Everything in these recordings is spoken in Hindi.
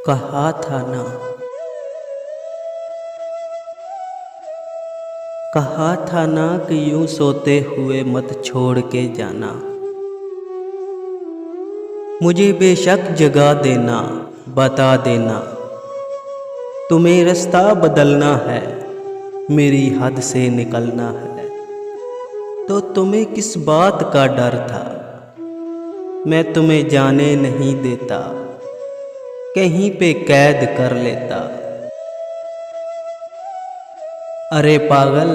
कहा था ना, कहा था ना कि यूं सोते हुए मत छोड़ के जाना। मुझे बेशक जगा देना, बता देना। तुम्हें रास्ता बदलना है, मेरी हद से निकलना है। तो तुम्हें किस बात का डर था, मैं तुम्हें जाने नहीं देता, कहीं पे कैद कर लेता। अरे पागल,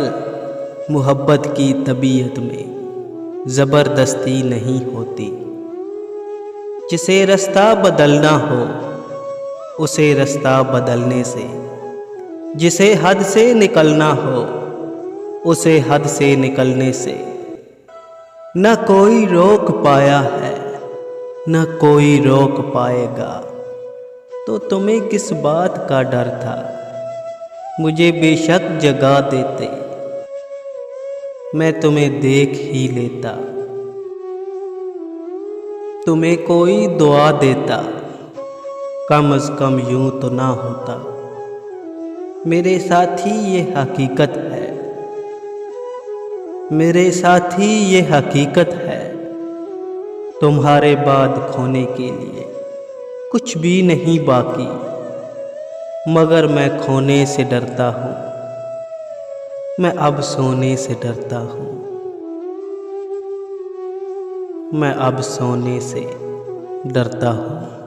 मोहब्बत की तबीयत में ज़बरदस्ती नहीं होती। जिसे रास्ता बदलना हो उसे रास्ता बदलने से, जिसे हद से निकलना हो उसे हद से निकलने से न कोई रोक पाया है, न कोई रोक पाएगा। तो तुम्हें किस बात का डर था, मुझे बेशक जगा देते, मैं तुम्हें देख ही लेता। तुम्हें कोई दुआ देता, कम अज़ कम यूं तो ना होता। मेरे साथी ये हकीकत है, मेरे साथी ये हकीकत है। तुम्हारे बाद खोने के लिए कुछ भी नहीं बाकी, मगर मैं खोने से डरता हूँ, मैं अब सोने से डरता हूँ, मैं अब सोने से डरता हूँ।